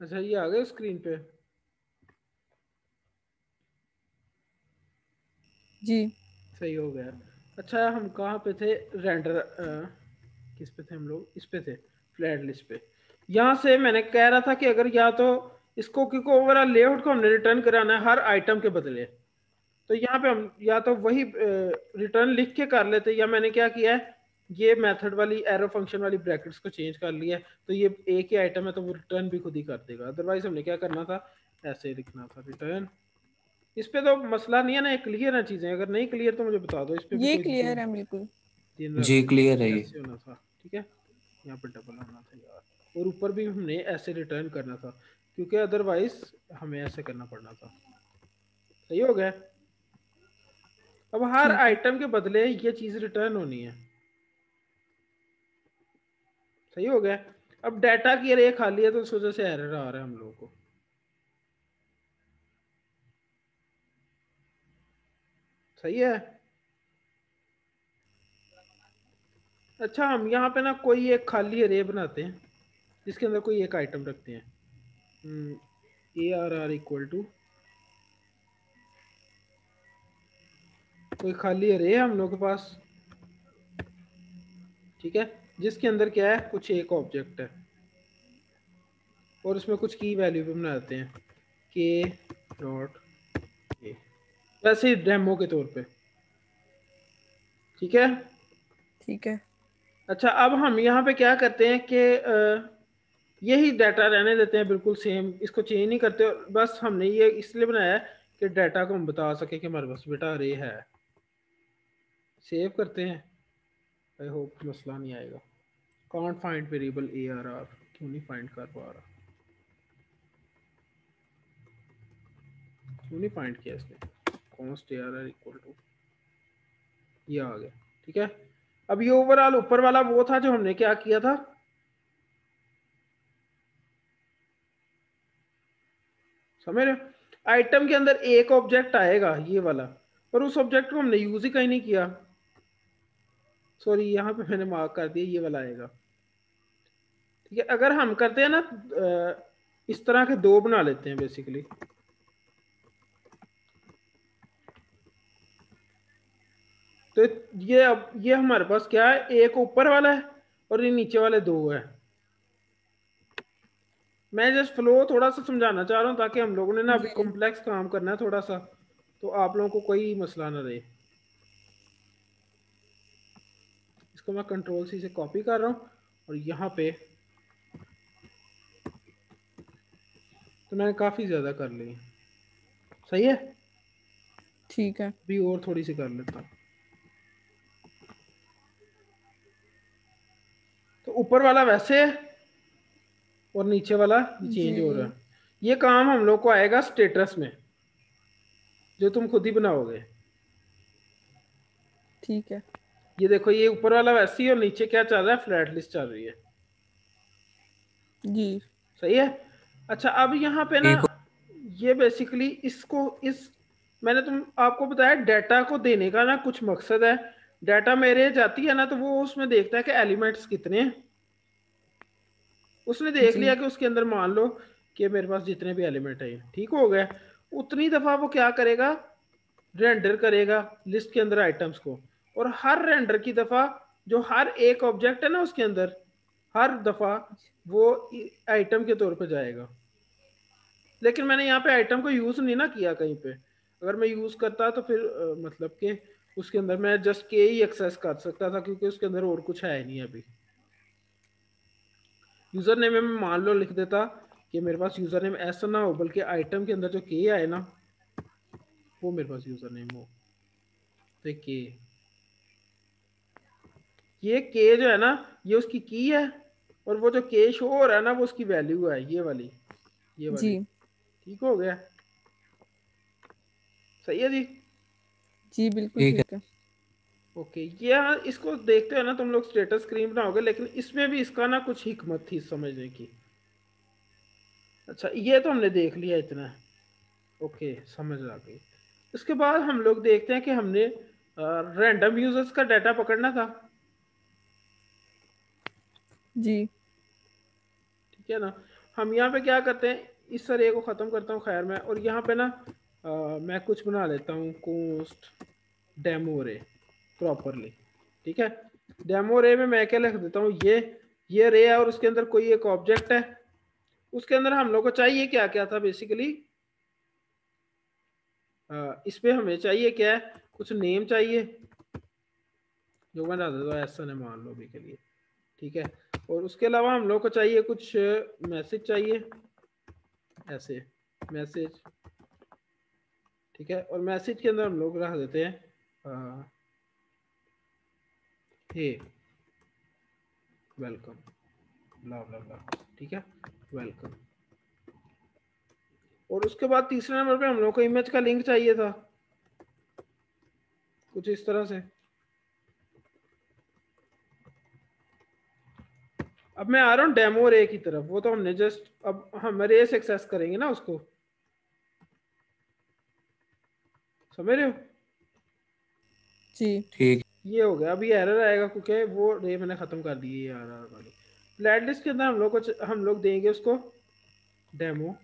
अच्छा ये आ गए स्क्रीन पे। जी सही हो गया। अच्छा हम कहाँ पे थे? रेंडर किस पे थे हम लोग? इस पे थे, फ्लैट लिस्ट पे। यहाँ से मैंने कह रहा था कि अगर या तो इसको, क्योंकि ओवरऑल लेआउट को हमने रिटर्न कराना है हर आइटम के बदले, तो यहाँ पे हम या तो वही रिटर्न लिख के कर लेते, या मैंने क्या किया है, ये मेथड वाली एरो फंक्शन वाली ब्रैकेट्स को चेंज कर लिया है, तो ये एक ही आइटम है तो वो रिटर्न भी खुद ही कर देगा। अदरवाइज हमने क्या करना था, ऐसे लिखना था रिटर्न। इस पे तो मसला नहीं है ना, ये क्लियर है चीजें? अगर नहीं क्लियर तो मुझे बता दो, इस पे भी ये कोई क्लियर है बिल्कुल। दिन जी रखते हैं। क्लियर है ये। ऐसे होना था, ठीक है। यहाँ पे डबल होना था यार, और ऊपर भी हमने ऐसे रिटर्न करना था, क्योंकि अदरवाइज हमें ऐसे करना पड़ना था। सही हो गया। अब हर ठीक है। आइटम के बदले ये चीज रिटर्न होनी है। सही हो गया। अब डाटा की अरे खाली है तो उस वजह से एरर आ रहा है हम लोगों को। सही है। अच्छा हम यहाँ पे ना कोई एक खाली अरे बनाते हैं, जिसके अंदर कोई एक आइटम रखते हैं। A R R equal to, कोई खाली अरे है हम लोग के पास, ठीक है, जिसके अंदर क्या है, कुछ एक ऑब्जेक्ट है, और उसमें कुछ की वैल्यू भी बना देते हैं, के डॉट ए, वैसे ही डेमो के तौर पे। ठीक है। ठीक है। अच्छा अब हम यहाँ पे क्या करते हैं कि यही डाटा रहने देते हैं बिल्कुल सेम, इसको चेंज नहीं करते। बस हमने ये इसलिए बनाया है कि डाटा को हम बता सके कि हमारे पास बेटा अरे है। सेव करते हैं। आई होप मसला नहीं आएगा। Can't find variable A R R, क्यों नहीं फाइंड कर पा रहा, क्यों नहीं फाइंड किया इसने? Const A R R equal to, ये आ गया। ठीक है। अब ये ओवरऑल ऊपर वाला वो था जो हमने क्या किया था, समझ रहे हो? आइटम के अंदर एक ऑब्जेक्ट आएगा ये वाला, पर उस ऑब्जेक्ट को हमने यूज ही कहीं नहीं किया। सॉरी यहाँ पे मैंने मार्क कर दिया, ये वाला आएगा। ठीक है। अगर हम करते हैं ना इस तरह के दो बना लेते हैं बेसिकली, तो ये अब ये हमारे पास क्या है, एक ऊपर वाला है और ये नीचे वाले दो है। मैं जस्ट फ्लो थोड़ा सा समझाना चाह रहा हूँ, ताकि हम लोगों ने ना अभी जी कॉम्प्लेक्स काम करना है थोड़ा सा, तो आप लोगों को कोई मसला ना रहे। इसको मैं कंट्रोल सी से कॉपी कर रहा हूँ, और यहाँ पे तो मैंने काफ़ी ज़्यादा कर ली। सही है। ठीक है। भी और थोड़ी सी कर लेता हूँ। तो ऊपर वाला वैसे है और नीचे वाला चेंज हो रहा जी है। ये काम हम लोग को आएगा स्टेटस में, जो तुम खुद ही बनाओगे। ठीक है। ये देखो, ये ऊपर वाला वैसे ही, और नीचे क्या चल रहा है, फ्लैट लिस्ट चल रही है। जी सही है। अच्छा अब यहाँ पे ना, एक ये बेसिकली इसको इस मैंने तुम आपको बताया डाटा को देने का ना कुछ मकसद है। डाटा मेरे जाती है ना, तो वो उसमें देखता है कि एलिमेंट्स कितने हैं। उसने देख जी लिया कि उसके अंदर मान लो कि मेरे पास जितने भी एलिमेंट है, ठीक हो गया। उतनी दफा वो क्या करेगा, रेंडर करेगा लिस्ट के अंदर आइटम्स को, और हर रेंडर की दफा जो हर एक ऑब्जेक्ट है ना उसके अंदर, हर दफा वो आइटम के तौर पे जाएगा। लेकिन मैंने यहाँ पे आइटम को यूज नहीं ना किया कहीं पे। अगर मैं यूज करता तो फिर मतलब कि उसके अंदर मैं जस्ट के ही एक्सेस कर सकता था, क्योंकि उसके अंदर और कुछ है नहीं अभी। यूजर नेम में मान लो लिख देता कि मेरे पास यूजर नेम ऐसा ना हो, बल्कि आइटम के अंदर जो के आए ना वो मेरे पास यूजर नेम हो। तो के, ये के जो है ना, ये उसकी की है, और वो जो के शो हो रहा है ना वो उसकी वैल्यू है, ये वाली, ये वाली। जी ठीक हो गया। सही है जी। जी बिल्कुल ठीक है। ठीक है। ओके, ये हाँ, इसको देखते हो ना तुम लोग स्टेटस स्क्रीन बनाओगे, लेकिन इसमें भी इसका ना कुछ हिकमत थी समझने की। अच्छा ये तो हमने देख लिया इतना। ओके समझ आ गई। इसके बाद हम लोग देखते हैं कि हमने रैंडम यूजर्स का डाटा पकड़ना था। जी ठीक है ना। हम यहाँ पे क्या करते हैं, इस अरे को ख़त्म करता हूँ खैर मैं, और यहाँ पे ना मैं कुछ बना लेता हूँ कोस्ट डेमो रे प्रॉपरली। ठीक है, डेमो रे में मैं क्या लिख देता हूँ, ये रे है और उसके अंदर कोई एक ऑब्जेक्ट है। उसके अंदर हम लोग को चाहिए क्या क्या था बेसिकली, इस पे हमें चाहिए क्या है, कुछ नेम चाहिए जो मैं डाल देता हूँ ऐसा ने मान लो भी के लिए। ठीक है, और उसके अलावा हम लोग को चाहिए कुछ मैसेज चाहिए ऐसे मैसेज। ठीक है, और मैसेज के अंदर हम लोग रख देते हैं हे वेलकम ब्ला ब्ला ब्ला। ठीक है, वेलकम। और उसके बाद तीसरे नंबर पे हम लोग को इमेज का लिंक चाहिए था कुछ इस तरह से। अब मैं आ रहा हूँ डेमो रे की तरफ, वो तो हमने जस्ट, अब हम रे से एक्सेस करेंगे ना उसको, समझ रहे हो? जी ठीक। ये हो गया, अभी एरर आएगा क्योंकि वो रे मैंने खत्म कर दी है यार वाली। फ्लैट लिस्ट के अंदर हम लोग देंगे उसको डेमो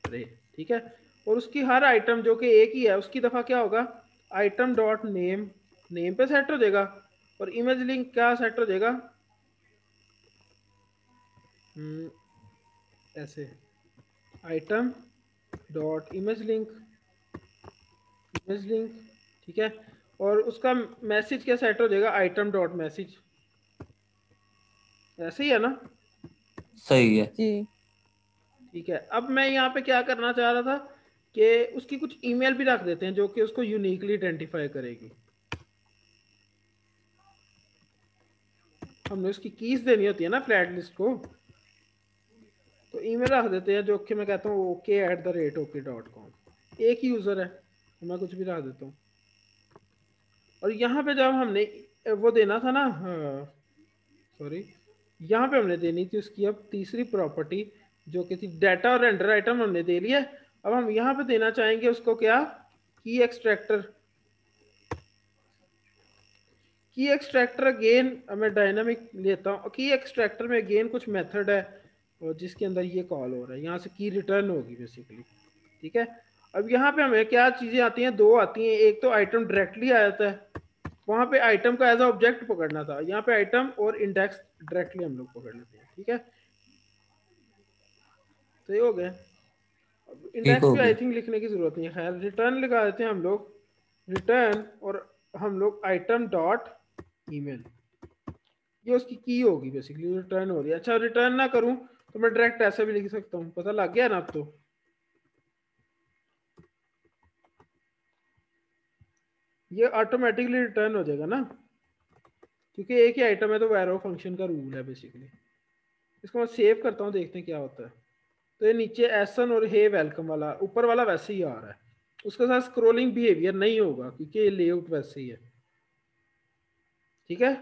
रे। ठीक है, और उसकी हर आइटम जो कि एक ही है उसकी दफा क्या होगा, आइटम डॉट नेम, नेम पे सेट हो जाएगा, और इमेज लिंक क्या सेट हो जाएगा, ऐसे item dot image link, image link. ठीक है, और उसका मैसेज क्या सेट हो जाएगा, आइटम डॉट मैसेज। ऐसे ही है ना? सही है। जी ठीक है, अब मैं यहाँ पे क्या करना चाह रहा था कि उसकी कुछ ईमेल भी रख देते हैं जो कि उसको यूनिकली आइडेंटिफाई करेगी। हमने उसकी कीज देनी होती है ना फ्लैट लिस्ट को, तो ईमेल रख देते हैं जो कि मैं कहता हूँ OK@OK.com। एक ही यूज़र है तो मैं कुछ भी रख देता हूँ। और यहाँ पे जब हमने वो देना था ना, सॉरी, यहाँ पे हमने देनी थी उसकी अब तीसरी प्रॉपर्टी जो कि थी डाटा और रेंडर आइटम हमने दे लिया। अब हम यहाँ पे देना चाहेंगे उसको क्या, की एक्सट्रैक्टर। की एक्सट्रैक्टर अगेन मैं डायनामिक लेता हूँ, की एक्सट्रैक्टर में अगेन कुछ मेथड है और जिसके अंदर ये कॉल हो रहा है, यहाँ से की रिटर्न होगी बेसिकली। ठीक है, अब यहाँ पे हमें क्या चीज़ें आती हैं, दो आती हैं। एक तो आइटम डायरेक्टली आ जाता है, वहाँ पे आइटम का एज अ ऑब्जेक्ट पकड़ना था, यहाँ पे आइटम और इंडेक्स डायरेक्टली हम लोग पकड़ लेते हैं। ठीक है, तो ये हो गया। अब ठीक इंडेक्स हो भी आई गया। थिंक लिखने की जरूरत नहीं है, खैर रिटर्न लगा देते हैं हम लोग, रिटर्न, और हम लोग आइटम डॉट ईमेल, ये उसकी की होगी बेसिकली, रिटर्न हो रही है। अच्छा, रिटर्न ना करूं तो मैं डायरेक्ट ऐसे भी लिख सकता हूँ, पता लग गया ना अब तो। ये ऑटोमेटिकली रिटर्न हो जाएगा ना, क्योंकि एक ही आइटम है तो वैरो फंक्शन का रूल है बेसिकली। इसको मैं सेव करता हूँ, देखते हैं क्या होता है। तो ये नीचे एसन और हे वेलकम वाला, ऊपर वाला वैसे ही आ रहा है, उसके साथ स्क्रोलिंग बिहेवियर नहीं होगा क्योंकि ये लेआउट वैसे ही है। ठीक है,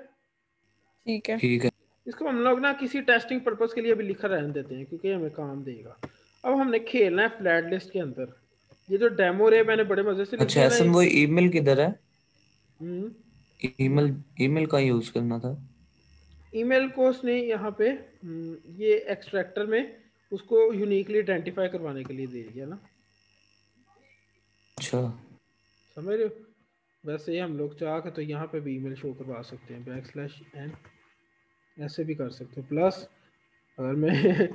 ठीक है। ठीक है। इसको हम लोग ना किसी टेस्टिंग पर्पस के लिए भी लिखा रहने देते हैं क्योंकि हमें काम देगा। अब हमने खेलना है फ्लैट लिस्ट के अंदर। ये जो डेमो रे मैंने बड़े मजे से लिख अच्छा दिया ना ऐसा, ये। वो ईमेल किधर है? हम्म, ईमेल, ईमेल का यूज करना था। ईमेल को उसने यहाँ पे ये एक्सट्रैक्टर में उसको यूनिकली आइडेंटिफाई करवाने के लिए दे दिया ना, अच्छा समझ रहे हो? वैसे ही हम लोग चाह के तो यहाँ पे भी ईमेल शो करवा सकते हैं, \n, ऐसे भी कर सकते हो प्लस। अगर मैं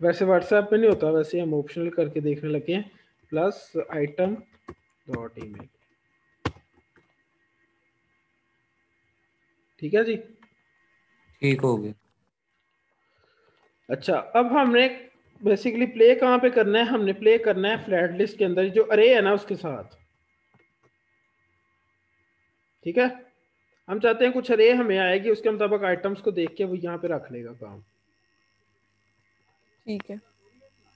वैसे व्हाट्सएप पे नहीं होता, वैसे हम ऑप्शनल करके देखने लगे हैं, प्लस आइटम डॉट ईमेल। ठीक है जी। ठीक हो गया। अच्छा, अब हमने बेसिकली प्ले कहाँ पे करना है, हमने प्ले करना है फ्लैट लिस्ट के अंदर जो अरे है ना उसके साथ। ठीक है, हम चाहते हैं कुछ अरे हमें आएगी, उसके मुताबिक आइटम्स को देख के वो यहाँ पे रख लेगा काम। ठीक है।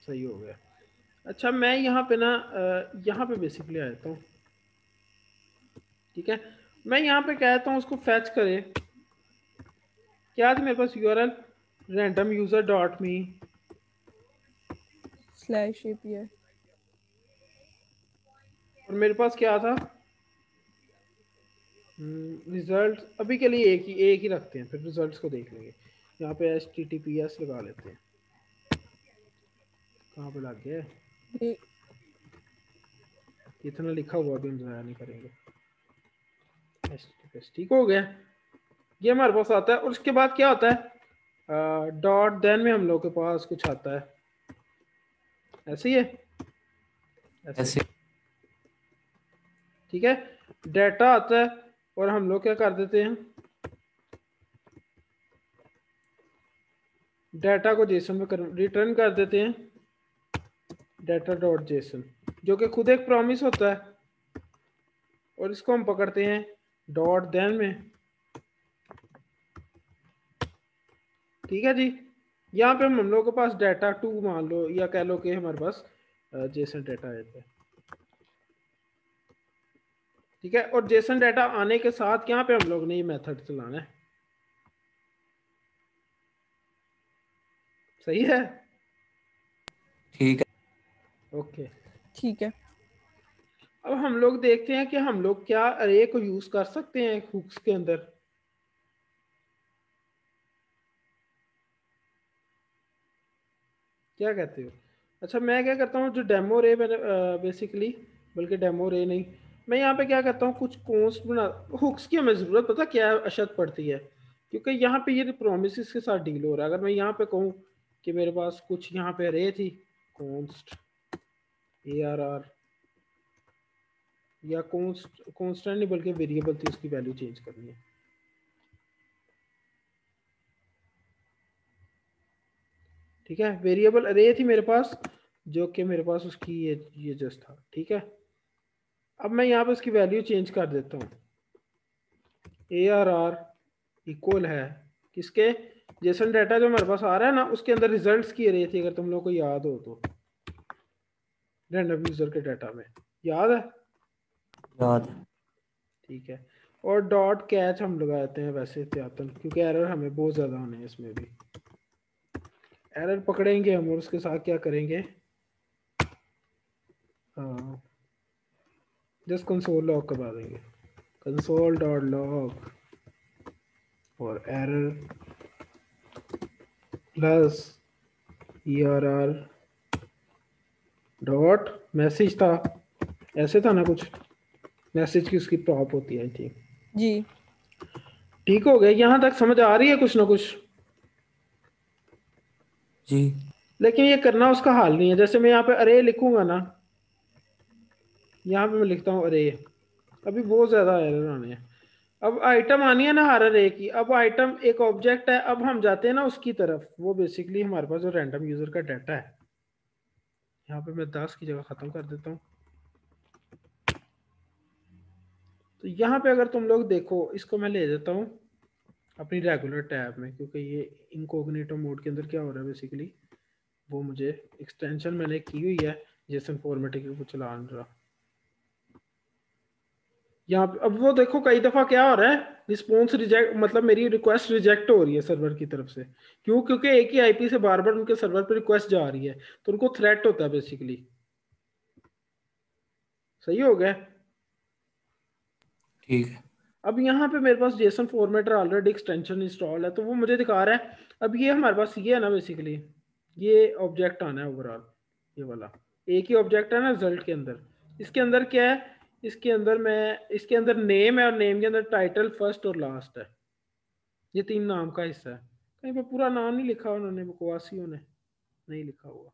सही हो गया। अच्छा, मैं यहाँ पे ना यहाँ पे बेसिकली आ जाता हूँ। ठीक है, मैं यहाँ पे कहता हूँ उसको फैच करे, क्या थी मेरे पास URL, random user dot me, /API। और मेरे पास क्या था, रिजल्ट। अभी के लिए एक ही रखते हैं, फिर रिजल्ट्स को देख लेंगे। यहाँ पे HTTPS लगा लेते हैं। कहाँ पे लग गया? ये इतना लिखा हुआ भी हम ज़ाया नहीं करेंगे। ठीक हो गया, ये हमारे पास आता है। और उसके बाद क्या होता है? डॉट देन में हम लोग के पास कुछ आता है, ऐसे ही है, ऐसे। ऐसे ठीक है, डाटा आता है और हम लोग क्या कर देते हैं, डाटा को जेसन में रिटर्न कर देते हैं, डाटा डॉट जेसन, जो कि खुद एक प्रॉमिस होता है। और इसको हम पकड़ते हैं डॉट देन में। ठीक है जी, यहाँ पे हम लोगों के पास डाटा 2 मान लो, या कह लो कि हमारे पास जेसन डाटा आया था। ठीक है, और जेसन डाटा आने के साथ यहाँ पे हम लोग ने ये मेथड चलाना है। सही है, ठीक है। ओके। ठीक है। अब हम लोग देखते हैं कि हम लोग क्या अरे को यूज कर सकते हैं हुक्स के अंदर। क्या कहते हो? अच्छा, मैं क्या करता हूँ, जो डेमो रे मैंने बेसिकली, बल्कि डेमो रे नहीं, मैं यहाँ पे क्या करता हूँ, कुछ कॉन्स्ट बना। हुक्स की हमें ज़रूरत पता क्या अशद पड़ती है, क्योंकि यहाँ पे ये प्रोमिस के साथ डील हो रहा है। अगर मैं यहाँ पे कहूँ कि मेरे पास कुछ यहाँ पे रे थी, कॉन्स्ट ARR, या कॉन्स्टेंट नहीं बल्कि वेरिएबल थी, उसकी वैल्यू चेंज करनी है। ठीक है, वेरिएबल अरे थी मेरे पास, जो कि मेरे पास उसकी ये जस्ट था। ठीक है, अब मैं यहाँ पे उसकी वैल्यू चेंज कर देता हूँ। ARR इक्वल है किसके, जेसन डाटा जो हमारे पास आ रहा है ना, उसके अंदर रिजल्ट्स की अरे थी, अगर तुम लोग को याद हो तो, रैंडम यूजर के डाटा में, याद है? याद। ठीक है, और डॉट कैच हम लगाते हैं वैसे एहतियातन, क्योंकि एरर हमें बहुत ज़्यादा होने हैं इसमें भी। एरर पकड़ेंगे हम और उसके साथ क्या करेंगे, हाँ, जस्ट कंसोल लॉग करवा देंगे, कंसोल डॉट लॉग और error plus ERR dot message था, ऐसे था ना कुछ, मैसेज की उसकी टॉप होती है, ठीक। जी। ठीक हो गया, यहाँ तक समझ आ रही है कुछ ना कुछ? जी। लेकिन ये करना उसका हाल नहीं है। जैसे मैं यहाँ पे अरे लिखूंगा ना, यहाँ पे मैं लिखता हूँ अरे, अभी बहुत ज़्यादा एरर आने हैं। अब आइटम आनी है ना हर अरे की, अब आइटम एक ऑब्जेक्ट है, अब हम जाते हैं ना उसकी तरफ, वो बेसिकली हमारे पास जो रैंडम यूज़र का डाटा है। यहाँ पे मैं 10 की जगह ख़त्म कर देता हूँ। तो यहाँ पे अगर तुम लोग देखो, इसको मैं ले देता हूँ अपनी रेगुलर टैब में, क्योंकि ये इनकॉग्निटो मोड के अंदर क्या हो रहा है बेसिकली, वो मुझे एक्सटेंशन मैंने की हुई है जेसन फॉर्मेटिंग को चला रहा। यहाँ पे अब वो देखो, कई दफ़ा क्या हो रहा है, रिस्पॉन्स रिजेक्ट, मतलब मेरी रिक्वेस्ट रिजेक्ट हो रही है सर्वर की तरफ से। क्यों? क्योंकि एक ही आईपी से बार बार उनके सर्वर पर रिक्वेस्ट जा रही है, तो उनको थ्रेट होता है बेसिकली। सही हो गया। ठीक है। अब यहाँ पे मेरे पास JSON formatter already extension install है, तो वो मुझे दिखा रहा है। अब ये हमारे पास ये है ना बेसिकली, ये ऑब्जेक्ट आना है ओवरऑल, ये वाला एक ही ऑब्जेक्ट है ना रिजल्ट के अंदर। इसके अंदर क्या है, इसके अंदर इसके अंदर नेम है, और नेम के अंदर टाइटल, फर्स्ट और लास्ट है। ये 3 नाम का हिस्सा है। कहीं पे पूरा नाम नहीं लिखा उन्होंने, बकवासियों ने नहीं लिखा हुआ,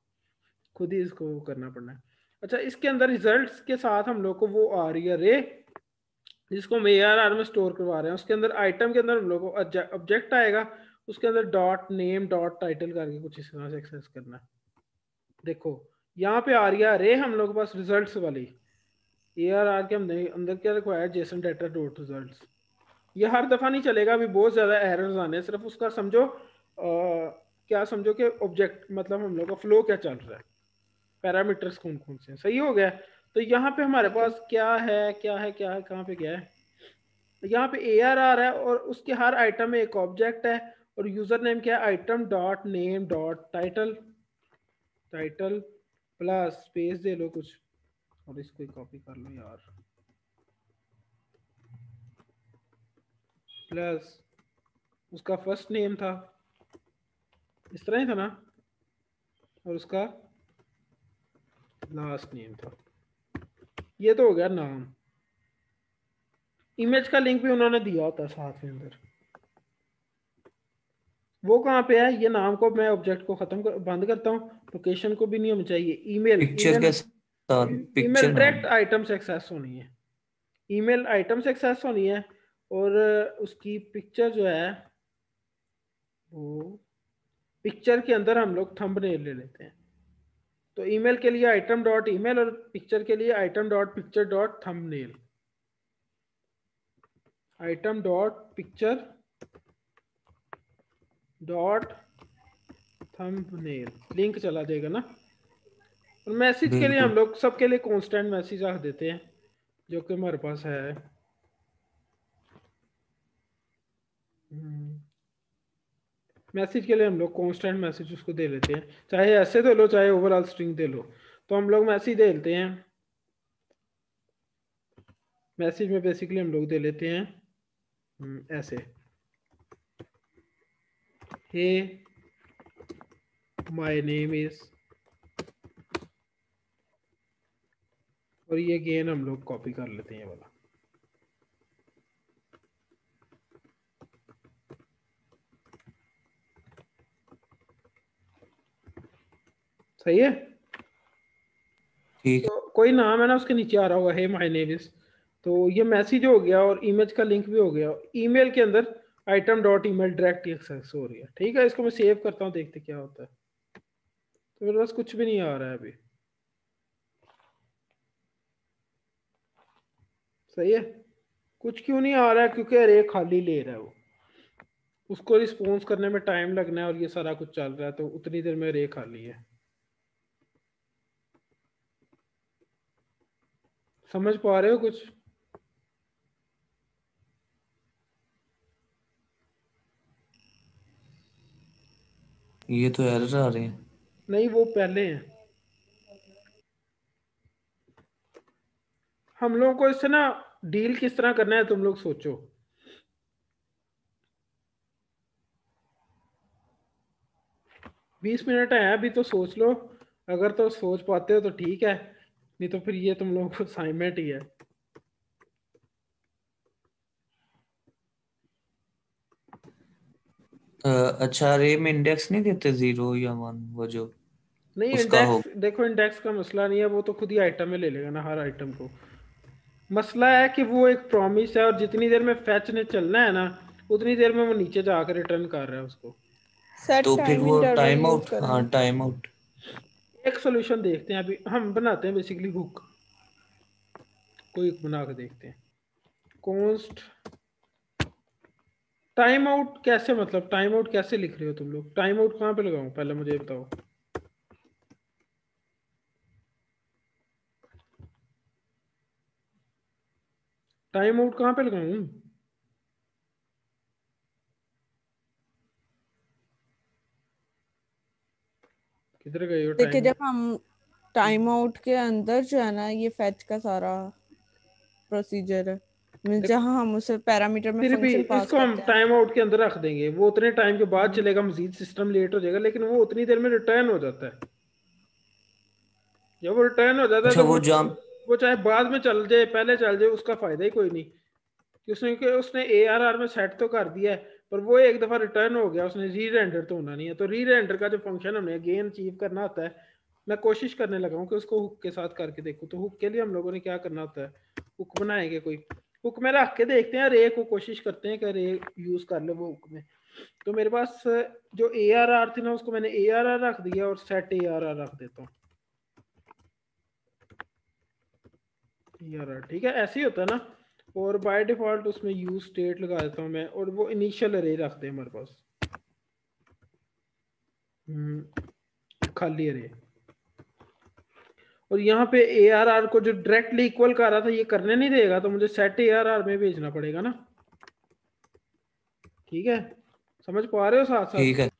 खुद ही इसको करना पड़ना है। अच्छा, इसके अंदर रिजल्ट्स के साथ हम लोग को वो आ रही है रे, जिसको हम ARR में स्टोर करवा रहे हैं। उसके अंदर आइटम के अंदर हम लोग को ऑब्जेक्ट आएगा, उसके अंदर डॉट नेम डॉट टाइटल करके कुछ इस तरह से एक्सेस करना है। देखो यहाँ पे आ रही है रे हम लोग के पास रिजल्ट्स वाली, ARR के हमने अंदर क्या रखवाया, जेसन डाटा डॉट रिजल्ट्स। ये हर दफ़ा नहीं चलेगा, अभी बहुत ज़्यादा एरर्स आने हैं। सिर्फ उसका समझो क्या समझो कि ऑब्जेक्ट मतलब हम लोग का फ्लो क्या चल रहा है, पैरामीटर्स कौन कौन से हैं। सही हो गया। तो यहाँ पे हमारे ठीक है। पास क्या है, क्या है, क्या है, कहाँ पे क्या है, यहाँ पे ARR है, और उसके हर आइटम में एक ऑब्जेक्ट है, और यूजर नेम क्या है, item dot name dot title, title plus space दे लो कुछ, और इसको कॉपी कर लो यार, प्लस उसका फर्स्ट नेम था, इस तरह ही था ना, और उसका लास्ट नेम था। ये तो हो गया नाम। इमेज का लिंक भी उन्होंने दिया होता है साथ में अंदर। वो कहाँ पे है? ये नाम को मैं ऑब्जेक्ट को बंद करता हूँ, लोकेशन को भी नहीं होनी चाहिए। ईमेल, पिक्चर के साथ ईमेल पिक्चर डायरेक्ट नाम। आइटम से एक्सेस होनी है। ईमेल आइटम से एक्सेस होनी है। और उसकी पिक्चर जो है वो पिक्चर के अंदर हम लोग थंबनेल ले लेते हैं। तो ईमेल के लिए आइटम डॉट ईमेल और पिक्चर के लिए item dot picture dot thumbnail. Item dot picture dot thumbnail link चला देगा ना। और मैसेज के लिए हम बिल्कुल लोग सबके लिए कांस्टेंट मैसेज रख देते हैं जो कि हमारे पास है। मैसेज के लिए हम लोग कांस्टेंट मैसेज उसको दे लेते हैं, चाहे ऐसे दे लो चाहे ओवरऑल स्ट्रिंग दे लो। तो हम लोग मैसेज दे लेते हैं। मैसेज में बेसिकली हम लोग दे लेते हैं ऐसे, हे माय नेम इज, और ये गेन हम लोग कॉपी कर लेते हैं वाला। सही है। ठीक है। तो कोई नाम है ना, उसके नीचे आ रहा होगा हे माय नेम इज। तो ये मैसेज हो गया और इमेज का लिंक भी हो गया। ईमेल के अंदर item dot email direct access हो रही है। ठीक है, इसको मैं सेव करता हूँ, देखते क्या होता है। तो मेरे पास कुछ भी नहीं आ रहा है अभी। सही है। कुछ क्यों नहीं आ रहा है? क्योंकि अरे खाली ले रहा है वो। उसको रिस्पॉन्स करने में टाइम लगना है और ये सारा कुछ चल रहा है, तो उतनी देर में अरे खाली है। समझ पा रहे हो कुछ? ये तो एरर आ रहे हैं। नहीं, वो पहले हैं। हम लोगों को इससे ना डील किस तरह करना है, तुम लोग सोचो। 20 मिनट है अभी, तो सोच लो। अगर तो सोच पाते हो तो ठीक है, नहीं तो फिर ये तुम लोगों को असाइनमेंट ही है। अच्छा, रे में इंडेक्स नहीं देते 0 या 1 वो जो नहीं, उसका हो। इंडेक्स देखो, इंडेक्स का मसला नहीं है, वो तो खुद ही आइटम में ले लेगा ना हर आइटम को। मसला है कि वो एक प्रॉमिस है और जितनी देर में फैच ने चलना है ना, उतनी देर में वो नीचे जाकर रिटर्न कर रहा है उसको। सेट तो फिर टाइम वो इंटरवल टाइम यूज आउट, हाँ करना। Time out. एक सोल्यूशन देखते हैं अभी, हम बनाते हैं बेसिकली हुक। कोई हुक बना के देखते हैं। कॉन्स्ट टाइम आउट कैसे, मतलब टाइम आउट कैसे लिख रहे हो तुम लोग? टाइम आउट कहाँ पे लगाऊं पहले मुझे बताओ। टाइम आउट कहाँ पे लगाऊं? किधर गए हो देखिए, टाइम? जब हम टाइम आउट के अंदर जो है ना, ये फेच का सारा प्रोसीजर है, मीन्स देखो, जहाँ हम उसे पैरामीटर में फिर भी फंक्शन पास इसको हम करते हैं। टाइम आउट के अंदर रख देंगे। वो उतने टाइम के बाद हम्म। चलेगा, मजीद सिस्टम लेट हो जाएगा, लेकिन वो उतनी देर में रिटर्न हो जाता है। जब वो रिटर्न हो जाता है अच्छा तो वो जंप। वो चाहे बाद में चल जाए पहले चल जाए, उसका फायदा ही कोई नहीं। कि उसने ARR में सेट तो कर दिया है, पर वो एक दफा रिटर्न हो गया, उसने री रेंडर तो होना नहीं है। तो री रेंडर का जो फंक्शन हमें अगेन अचीव करना होता है, मैं कोशिश करने लगा हूँ कि उसको हुक के साथ करके देखूँ। तो हुक के लिए हम लोगों ने क्या करना होता है, हुक बनाएंगे कोई। हुक में रख के देखते हैं, रे को कोशिश करते हैं कि रे यूज कर ले वो हुक में। तो मेरे पास जो ARR थी ना, उसको मैंने ARR रख दिया और सेट ARR रख देता हूँ। ARR ठीक है, ऐसे ही होता है ना। और बाय डिफॉल्ट उसमें यूज स्टेट लगा देता हूँ मैं, और वो इनिशियल अरे रख दे हमारे पास। खाली अरे। और यहाँ पे ARR को जो डायरेक्टली इक्वल कर रहा था ये करने नहीं देगा, तो मुझे सेट ARR में भेजना पड़ेगा ना। ठीक है, समझ पा रहे हो साथ साथ? ठीक है।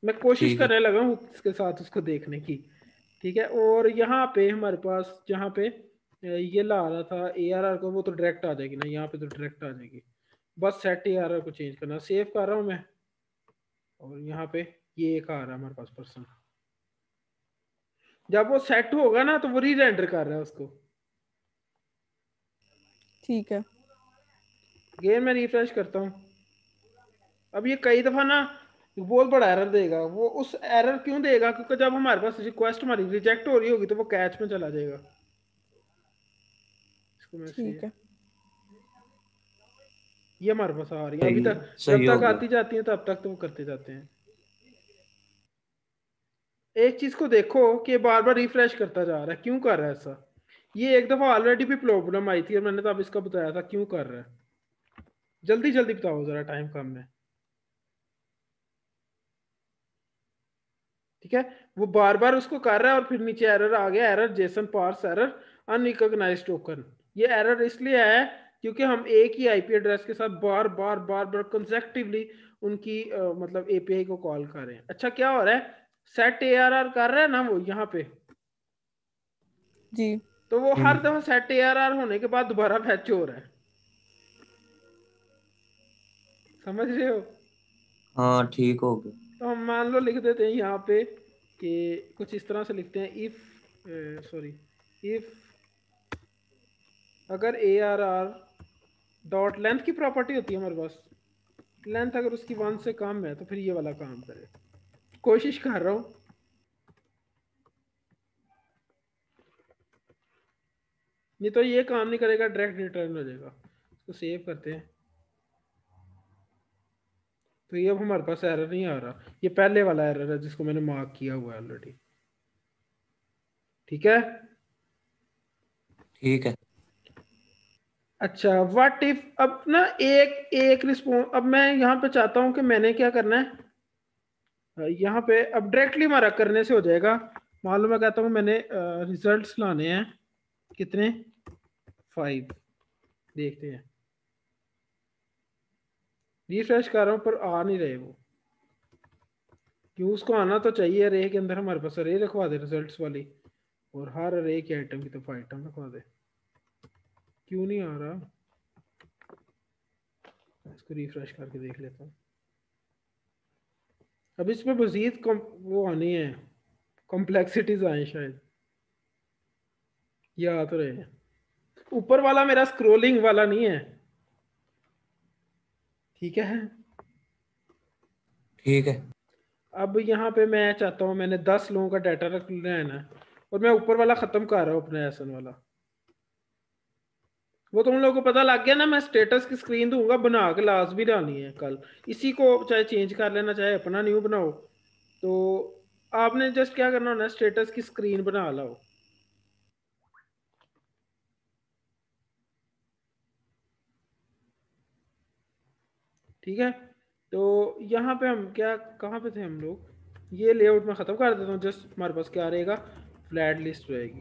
मैं कोशिश ठीक है। करने लगा हूँ इसके साथ उसको देखने की। ठीक है, और यहाँ पे हमारे पास जहाँ पे ये ला रहा था ARR को, वो तो डायरेक्ट आ जाएगी ना, यहाँ पे तो डायरेक्ट आ जाएगी। बस सेट ARR को चेंज करना। सेव कर रहा हूँ मैं, और यहाँ पे ये एक आ रहा है हमारे पास पर्सन। जब वो सेट होगा ना तो वो री रेंडर कर रहा है उसको। ठीक है। गेम में रिफ्रेश करता हूँ। अब ये कई दफा ना बहुत बड़ा एरर देगा। वो उस एरर क्यों देगा, क्योंकि जब हमारे पास रिक्वेस्ट हमारी रिजेक्ट हो रही होगी तो वो कैच में चला जाएगा। इसको मैं से ठीक है। ये हमारे पास आ रही है अभी सही तक। सही जब हो तक गया। आती जाती है तब तक तो वो करते जाते हैं। एक चीज को देखो कि बार बार रिफ्रेश करता जा रहा है, क्यों कर रहा है ऐसा। ये एक दफा ऑलरेडी भी प्रॉब्लम आई थी और मैंने तो अब इसका बताया था क्यों कर रहा है। जल्दी जल्दी बताओ जरा, टाइम कम है। ठीक है, वो बार बार उसको कर रहा है और फिर नीचे एरर आ गया, error JSON parse error unrecognised token. ये एरर इसलिए है क्योंकि हम एक ही आईपी एड्रेस के साथ बार बार बार बार कंसेक्टिवली उनकी मतलब एपीआई को कॉल कर रहे हैं। अच्छा क्या हो रहा है, सेट एआरआर कर रहा है ना वो यहाँ पे, जी। तो वो हर हम्म। दफा सेट एआरआर होने के बाद दोबारा फैच हो रहा है। समझ रहे हो। हाँ ठीक हो गया। तो हम मान लो लिख देते हैं यहाँ पे कि कुछ इस तरह से लिखते हैं, इफ सॉरी इफ अगर ए आर आर डॉट लेंथ की प्रॉपर्टी होती है हमारे पास, लेंथ अगर उसकी 1 से कम है तो फिर ये वाला काम करे। कोशिश कर रहा हूँ। नहीं तो ये काम नहीं करेगा, डायरेक्ट रिटर्न हो जाएगा। इसको सेव करते हैं। तो ये अब हमारे पास एरर नहीं आ रहा, ये पहले वाला एरर है जिसको मैंने मार्क किया हुआ है ऑलरेडी। ठीक है। ठीक है। अच्छा व्हाट इफ, अब ना एक एक रिस्पॉन्स, अब मैं यहाँ पे चाहता हूँ कि मैंने क्या करना है, यहाँ पे अब डायरेक्टली हमारा करने से हो जाएगा। मान लो मैं कहता हूँ मैंने रिजल्ट्स लाने हैं, कितने 5, देखते हैं। रिफ्रेश कर रहा हूँ पर आ नहीं रहे वो, क्यों। उसको आना तो चाहिए, अरे के अंदर हमारे पास अरे रखवा दे रिजल्ट्स वाली, और हर अरे के आइटम की तो आइटम रखवा दे। क्यों नहीं आ रहा, इसको रिफ्रेश करके देख लेता हूँ। अब इसमें मजीद वो आनी है, कॉम्प्लेक्सिटीज आए शायद, ये आ तो रहे हैं। ऊपर वाला मेरा स्क्रोलिंग वाला नहीं है। ठीक है। ठीक है। अब यहाँ पे मैं चाहता हूँ, मैंने 10 लोगों का डाटा रख लेना है ना, और मैं ऊपर वाला खत्म कर रहा हूँ अपना एसन वाला। वो तुम लोगों को पता लग गया ना, मैं स्टेटस की स्क्रीन दूंगा बना के, लास्ट भी डालनी है कल। इसी को चाहे चेंज कर लेना, चाहे अपना न्यू बनाओ। तो आपने जस्ट क्या करना होना, स्टेटस की स्क्रीन बना लाओ। ठीक है। तो यहाँ पे हम क्या, कहाँ पे थे हम लोग, ये लेआउट में ख़त्म कर देता हूँ। जस्ट हमारे पास क्या रहेगा, फ्लैट लिस्ट रहेगी।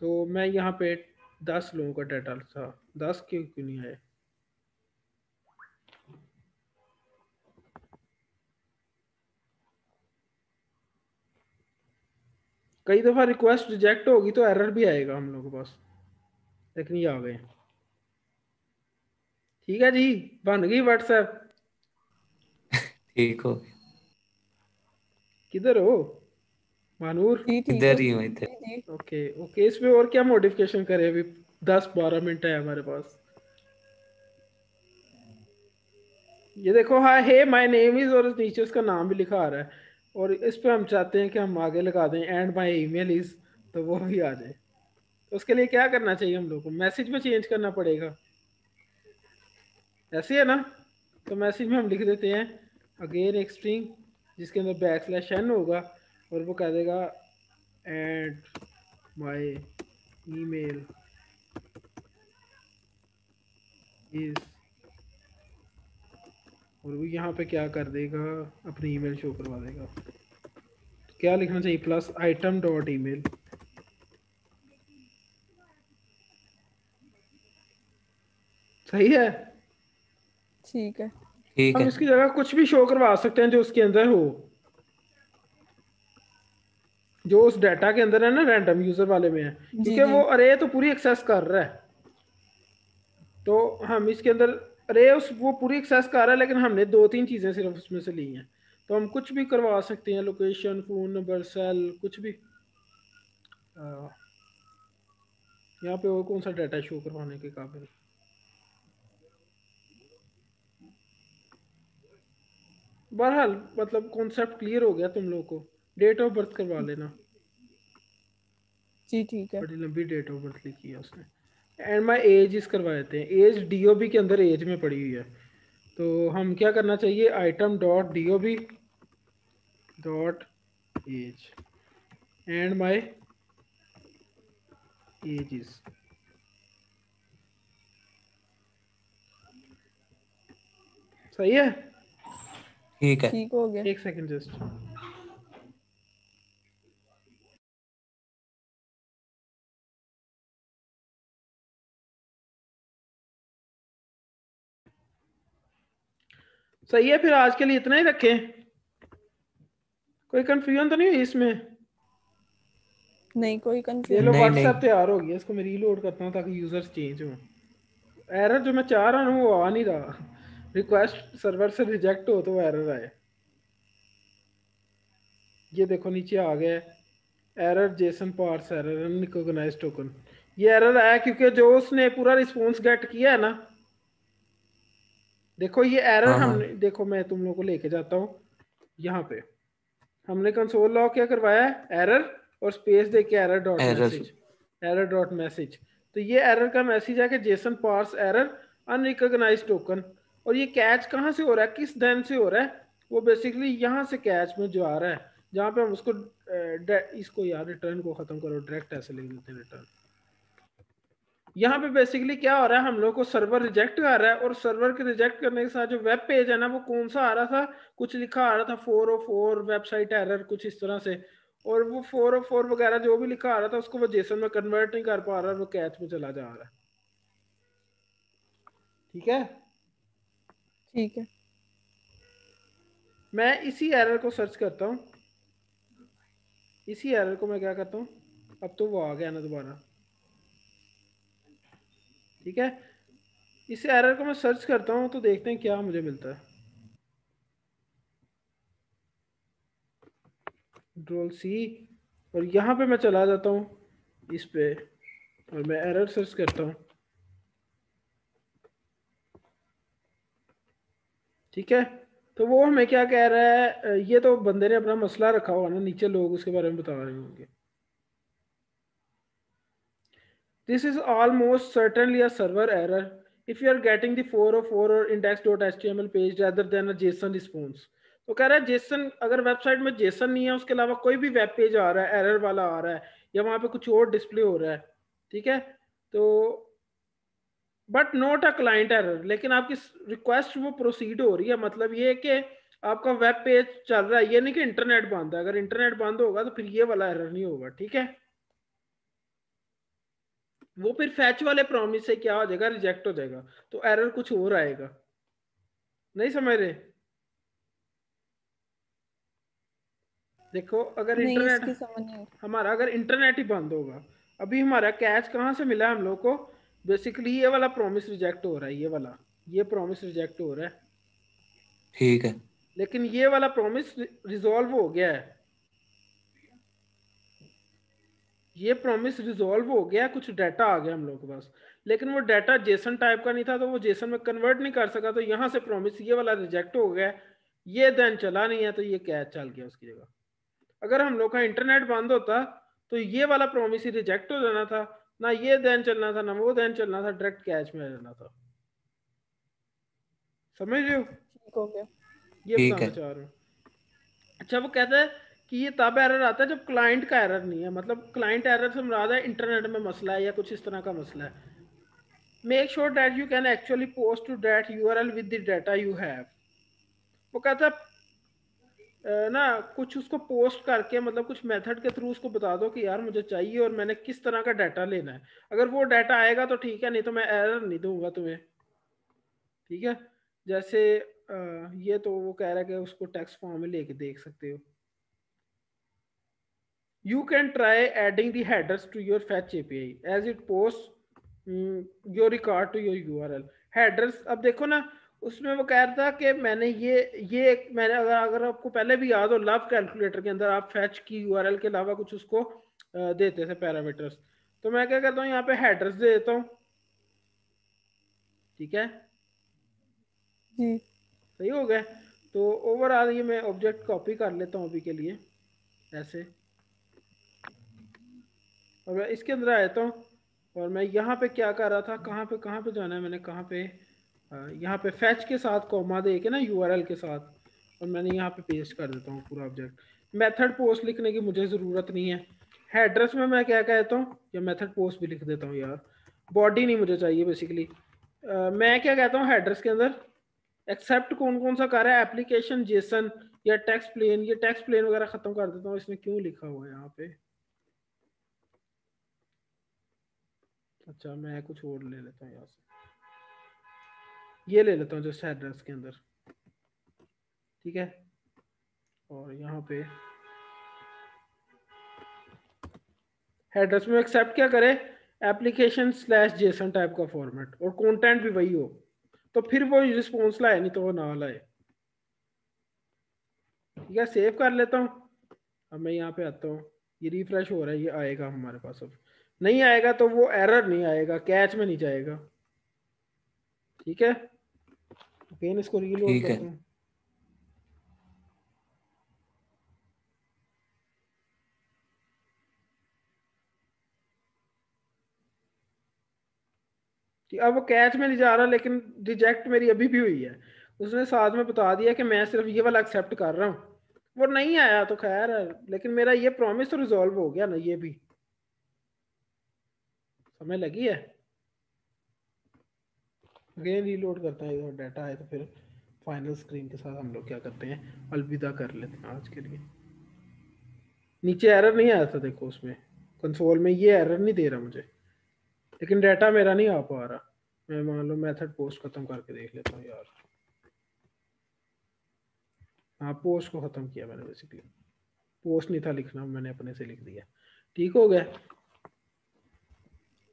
तो मैं यहाँ पे 10 लोगों का डाटा था, 10 क्यों क्यों नहीं आए। कई दफ़ा रिक्वेस्ट रिजेक्ट होगी तो एरर भी आएगा हम लोगों के पास, लेकिन ये आ गए। ठीक है जी, बन गई व्हाट्सएप। ठीक हो गया। किधर हो मानूर। जी ठीक है। इधर ही हूँ इधर। जी जी। ओके ओके, इसमें और क्या मॉडिफिकेशन करें, अभी 10-12 मिनट है हमारे पास। ये देखो, हाँ हे माय नेम इज, और नीचे उसका नाम भी लिखा आ रहा है। और इस पे हम चाहते हैं कि हम आगे लगा दें एंड माय ईमेल इज, तो वो भी आ जाए। तो उसके लिए क्या करना चाहिए हम लोग को, मैसेज में चेंज करना पड़ेगा, ऐसे है ना। तो मैसेज में हम लिख देते हैं अगेन एक स्ट्रिंग जिसके अंदर \n होगा, और वो कह देगा एंड माय ईमेल इज, और वो यहाँ पे क्या कर देगा, अपनी ईमेल शो करवा देगा। तो क्या लिखना चाहिए, प्लस आइटम डॉट ईमेल। सही है। ठीक है। ठीक हम है। इसकी जगह कुछ भी शो करवा सकते हैं जो उसके अंदर हो, जो उस डाटा के अंदर है ना, रैंडम यूजर वाले में है, जी क्योंकि जी। वो अरे तो पूरी एक्सेस कर रहा है। तो हम इसके अंदर अरे उस वो पूरी एक्सेस कर रहा है, लेकिन हमने 2-3 चीजें सिर्फ उसमें से ली हैं। तो हम कुछ भी करवा सकते हैं, लोकेशन, फ़ोन नंबर, सेल, कुछ भी। यहाँ पे और कौन सा डाटा शो करवाने के काबिल। बहरहाल मतलब कॉन्सेप्ट क्लियर हो गया तुम लोग को। डेट ऑफ बर्थ करवा लेना। जी ठीक है। बड़ी लंबी डेट ऑफ बर्थ लिखी है उसने। एंड माई एज इस करवा देते हैं। एज डीओबी के अंदर एज में पड़ी हुई है, तो हम क्या करना चाहिए, item dot DOB dot age and my age is. सही है। ठीक है। ठीक हो गया। एक सेकंड जस्ट। सही है, फिर आज के लिए इतना ही रखें। कोई कंफ्यूजन तो नहीं हुई इसमें? नहीं कोई ये कंफ्यूजन लो नहीं व्हाट्सएप नहीं, तैयार हो गया, इसको मैं रीलोड करता हूँ ताकि यूजर्स चेंज हो। एरर जो मैं चाह रहा हूँ वो आ नहीं रहा। रिक्वेस्ट सर्वर से रिजेक्ट हो तो एरर आए। ये देखो नीचे आ गया error, JSON parse error, unrecognised token. ये एरर आया क्योंकि जो उसने पूरा रिस्पॉन्स गेट किया है ना, देखो ये एरर हाँ हाँ, हमने, देखो मैं तुम लोगों को लेके जाता हूँ यहाँ पे। हमने कंसोल लॉग क्या करवाया है, एरर और स्पेस दे के error dot error. Message, error dot message. तो ये एरर का मैसेज है कि JSON parse error unrecognised token. और ये कैच कहाँ से हो रहा है, किस देन से हो रहा है, वो बेसिकली यहाँ से कैच में जो आ रहा है, जहाँ पे हम उसको इसको यार रिटर्न को खत्म करो, डायरेक्ट ऐसे लिख देते हैं रिटर्न। यहाँ पे बेसिकली क्या हो रहा है, हम लोग को सर्वर रिजेक्ट कर रहा है, और सर्वर के रिजेक्ट करने के साथ जो वेब पेज है ना, वो कौन सा आ रहा था, कुछ लिखा आ रहा था 404 वेबसाइट एरर कुछ इस तरह से। और वो 404 वगैरह जो भी लिखा आ रहा था उसको वो जेसन में कन्वर्ट नहीं कर पा रहा, वो कैच में चला जा रहा है। ठीक है। ठीक है। मैं इसी एरर को सर्च करता हूँ, इसी एरर को मैं क्या करता हूँ, अब तो वो आ गया ना दोबारा। ठीक है, इस एरर को मैं सर्च करता हूँ तो देखते हैं क्या मुझे मिलता है। कंट्रोल सी, और यहाँ पे मैं चला जाता हूँ इस पे, और मैं एरर सर्च करता हूँ। ठीक है, तो वो हमें क्या कह रहा है, ये तो बंदे ने अपना मसला रखा हुआ ना, नीचे लोग उसके बारे में बता रहे होंगे। This is almost certainly a server error if you are getting the 404 और index.html page rather than a JSON response. तो कह रहा है जेसन, अगर वेबसाइट में जेसन नहीं है, उसके अलावा कोई भी वेब पेज आ रहा है एरर वाला आ रहा है, या वहां पे कुछ और डिस्प्ले हो रहा है, ठीक है, तो but not a client error, लेकिन आपकी रिक्वेस्ट वो प्रोसीड हो रही है। मतलब ये कि आपका वेब पेज चल रहा है, ये नहीं कि इंटरनेट बंद है। अगर इंटरनेट बंद होगा तो फिर ये वाला एरर नहीं होगा। ठीक है, वो फिर फैच वाले प्रॉमिस से क्या हो जाएगा, रिजेक्ट हो जाएगा, तो एरर कुछ और आएगा। नहीं समझ रहे? देखो अगर नहीं इंटरनेट इसकी समझ नहीं। हमारा, अगर इंटरनेट ही बंद होगा, अभी हमारा कैच कहाँ से मिला है हम लोग को, बेसिकली ये वाला प्रॉमिस रिजेक्ट हो रहा है, ये वाला, ये प्रॉमिस रिजेक्ट हो रहा है, ठीक है। लेकिन ये वाला प्रॉमिस रिजॉल्व हो गया है। ये प्रॉमिस रिजॉल्व हो गया, कुछ डाटा आ गया हम लोग के पास, लेकिन वो डाटा जेसन टाइप का नहीं था, तो वो जेसन में कन्वर्ट नहीं कर सका, तो यहाँ से प्रॉमिस ये वाला रिजेक्ट हो गया। ये देन चला नहीं है, तो ये कैच चल गया उसकी जगह। अगर हम लोग का इंटरनेट बंद होता तो ये वाला प्रॉमिस ही रिजेक्ट हो जाना था, ना ये देन चलना था, ना वो देन चलना था, डायरेक्ट कैच में आ जाना था। समझ रहे हो? ठीक हो गया। ये ठीक बताना है। चाह रहा हूँ। अच्छा, वो कहता है कि ये तब एरर आता है जब क्लाइंट का एरर नहीं है, मतलब क्लाइंट एरर से मुराद है इंटरनेट में मसला है या कुछ इस तरह का मसला है। Make sure that you can actually post to that URL with the data you have. वो कहता है ना कुछ उसको पोस्ट करके, मतलब कुछ मेथड के थ्रू उसको बता दो कि यार मुझे चाहिए और मैंने किस तरह का डाटा लेना है। अगर वो डाटा आएगा तो ठीक है, नहीं तो मैं एरर नहीं दूंगा तुम्हें। ठीक है, जैसे ये तो वो कह रहा है कि उसको टेक्स्ट फॉर्म में लेके देख सकते हो। You can try adding the headers to your fetch API as it posts your record to your URL. Headers, अब देखो ना, उसमें वो कह रहा था कि मैंने ये एक मैंने अगर अगर आपको पहले भी याद हो लव कैलकुलेटर के अंदर आप फैच की यूआरएल के अलावा कुछ उसको देते थे पैरामीटर्स। तो मैं क्या कहता हूँ यहाँ पे हेडर्स दे देता हूँ, ठीक है, जी सही हो गया। तो ओवरऑल ये मैं ऑब्जेक्ट कॉपी कर लेता हूँ अभी के लिए ऐसे, और मैं इसके अंदर आ जाता हूँ। और मैं यहाँ पे क्या कर रहा था, कहाँ पे जाना है मैंने, कहाँ पे, यहाँ पे फैच के साथ कॉमा दे के ना यूआरएल के साथ, और मैंने यहाँ पे पेस्ट कर देता हूँ पूरा ऑब्जेक्ट। मेथड पोस्ट लिखने की मुझे ज़रूरत नहीं है। हेड्रेस में मैं क्या कहता हूँ, या मेथड पोस्ट भी लिख देता हूँ यार, बॉडी नहीं मुझे चाहिए बेसिकली। मैं क्या कहता हूँ हेड्रेस के अंदर, एक्सेप्ट कौन कौन सा कर रहा है, एप्लीकेशन जेसन या टेक्स्ट प्लेन, ये टेक्स्ट प्लेन वगैरह ख़त्म कर देता हूँ। इसमें क्यों लिखा हुआ है यहाँ पे, अच्छा मैं कुछ और ले लेता हूँ यहाँ से, ये ले लेता हूँ जस्ट एड्रेस के अंदर, ठीक है। और यहाँ पे एड्रेस में एक्सेप्ट क्या करे, एप्लीकेशन स्लैश जेसन टाइप का फॉर्मेट, और कंटेंट भी वही हो, तो फिर वो रिस्पॉन्स लाए, नहीं तो वो ना लाए, ठीक है। सेव कर लेता हूँ। अब मैं यहाँ पे आता हूँ, ये रिफ्रेश हो रहा है, ये आएगा हमारे पास। अब नहीं आएगा तो वो एरर नहीं आएगा, कैच में नहीं जाएगा, ठीक है। अगेन इसको रीलोड ठीक है। करता हूँ। कि अब वो कैच में नहीं जा रहा, लेकिन रिजेक्ट मेरी अभी भी हुई है। उसने साथ में बता दिया कि मैं सिर्फ ये वाला एक्सेप्ट कर रहा हूँ, वो नहीं आया तो खैर है, लेकिन मेरा ये प्रॉमिस तो रिजॉल्व हो गया ना, ये भी समय लगी है। अगेन रीलोड करते हैं, अगर डाटा है तो फिर फाइनल स्क्रीन के साथ हम लोग क्या करते हैं, अलविदा कर लेते हैं आज के लिए। नीचे एरर नहीं आया था देखो, उसमें कंसोल में ये एरर नहीं दे रहा मुझे, लेकिन डाटा मेरा नहीं आ पा रहा। मैं मान लो मेथड पोस्ट खत्म करके देख लेता हूँ यार। हाँ पोस्ट को खत्म किया मैंने, बेसिकली पोस्ट नहीं था लिखना, मैंने अपने से लिख दिया, ठीक हो गया।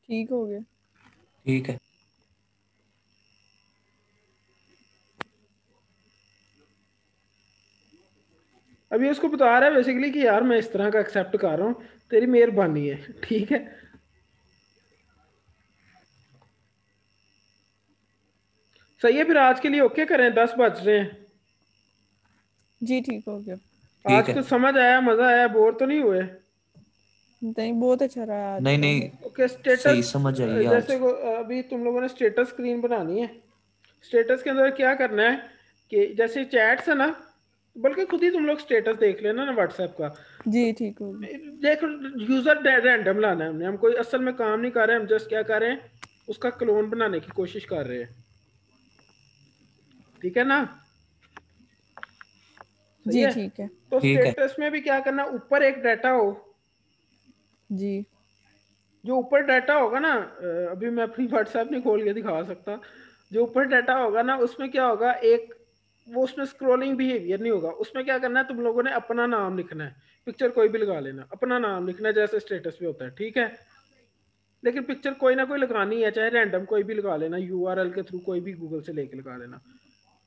ठीक हो गया। ठीक है। अभी उसको बता रहा है बेसिकली कि यार मैं इस तरह का एक्सेप्ट कर रहा हूँ, तेरी मेहरबानी है, ठीक है। सही है, फिर आज के लिए ओके करें, 10 बज रहे हैं। जी ठीक हो गया। ठीक आज है। कुछ समझ आया, मजा आया, बोर तो नहीं हुए? नहीं बहुत अच्छा रहा आज नहीं तो। नहीं, ओके सही स्टेटस, समझ आई जैसे आज। अभी तुम लोगों ने स्टेटस स्क्रीन बनानी है। स्टेटस के अंदर क्या करना है कि जैसे चैट्स है ना, बल्कि खुद ही तुम लोग स्टेटस देख लेना ना व्हाट्सएप का। जी ठीक हो गया। देखो यूजर रैंडम लाना है हमने, हम कोई असल में काम नहीं कर रहे, हम जस्ट क्या कर रहे हैं, उसका क्लोन बनाने की कोशिश कर रहे हैं, ठीक है ना, सही जी है। ठीक है। तो ठीक है। स्टेटस में भी क्या करना, ऊपर एक डाटा हो, जी जो ऊपर डाटा होगा ना, अभी मैं अपनी व्हाट्सएप नहीं खोल के दिखा सकता, जो ऊपर डाटा होगा ना उसमें क्या होगा, एक वो उसमें स्क्रॉलिंग बिहेवियर नहीं होगा। उसमें क्या करना है, तुम लोगों ने अपना नाम लिखना है, पिक्चर कोई भी लगा लेना, अपना नाम लिखना है जैसे स्टेटस पे होता है, ठीक है। लेकिन पिक्चर कोई ना कोई लगानी है, चाहे रैंडम कोई भी लगा लेना, यूआरएल के थ्रू कोई भी गूगल से लेके लगा लेना,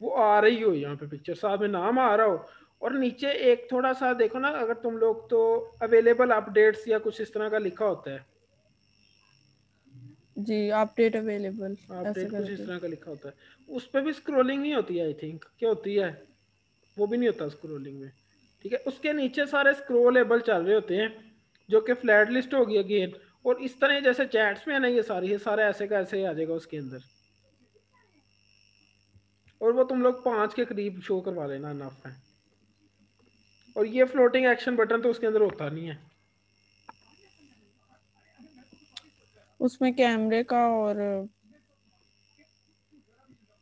वो आ रही हो यहाँ पे पिक्चर, साथ में नाम आ रहा हो। और नीचे एक थोड़ा सा देखो ना अगर तुम लोग, तो अवेलेबल अपडेट्स या कुछ इस तरह का लिखा होता है, जी अपडेट अवेलेबल ऐसे अपडेट कुछ इस करके। तरह का लिखा होता है, उस पर भी स्क्रोलिंग नहीं होती है, आई थिंक क्या होती है, वो भी नहीं होता स्क्रोलिंग में, ठीक है। उसके नीचे सारे स्क्रोलेबल चल रहे होते हैं, जो कि फ्लैट लिस्ट होगी अगेन। और इस तरह जैसे चैट्स में है ना, ये सारी है, सारा ऐसे का ऐसे ही आ जाएगा उसके अंदर। और वो तुम लोग 5 के करीब शो करवा लेना, नफ है। और ये फ्लोटिंग एक्शन बटन तो उसके अंदर होता नहीं है। उसमें कैमरे का और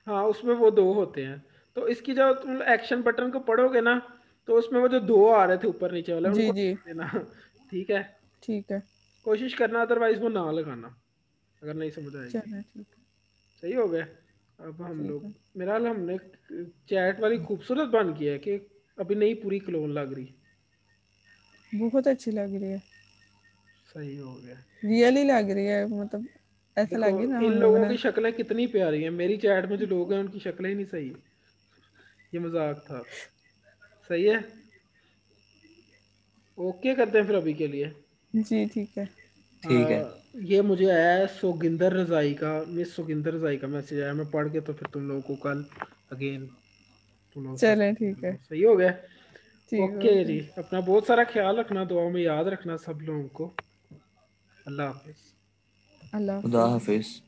हाँ उसमें वो 2 होते हैं। तो इसकी जब तुम एक्शन बटन को पढ़ोगे ना, तो उसमें वो जो 2 आ रहे थे ऊपर नीचे वाले, जी उनको जी देना, ठीक है। ठीक है। कोशिश करना, अदरवाइज वो ना लगाना अगर नहीं समझ आएगी। चलो ठीक है। सही हो गया। अब हम ठीक लोग, है। मेरा हाल हमने चैट वाली खूबसूरत बन किया है कि अभी नहीं पूरी क्लोन लग रही। बहुत अच्छी लग रही है। सही हो गया। रियली लग रही है मतलब ऐसा देखो लगे ना इन हम लोगों लोगों ने। की शक्लें कितनी प्यारी हैं, मेरी चैट में जो लोग हैं उनकी शक्लें ही नहीं सही। ये मजाक था। सही है, ओके करते हैं फिर अभी के लिए। जी ठीक है। ठीक है। ये मुझे आया है सोगिंदर रजाई का, मिस सोगिंदर रजाई का मैसेज आया, मैं पढ़ के तो फिर तुम लोगों को कल अगेन तुम लोगों से चलें ठीक है। सही हो गया। ठीक है, ओके ओके। जी, अपना बहुत सारा ख्याल रखना, दुआ में याद रखना सब लोगों को। अल्लाह हाफिज। अल्लाह खुदा हाफिज। हाफिज।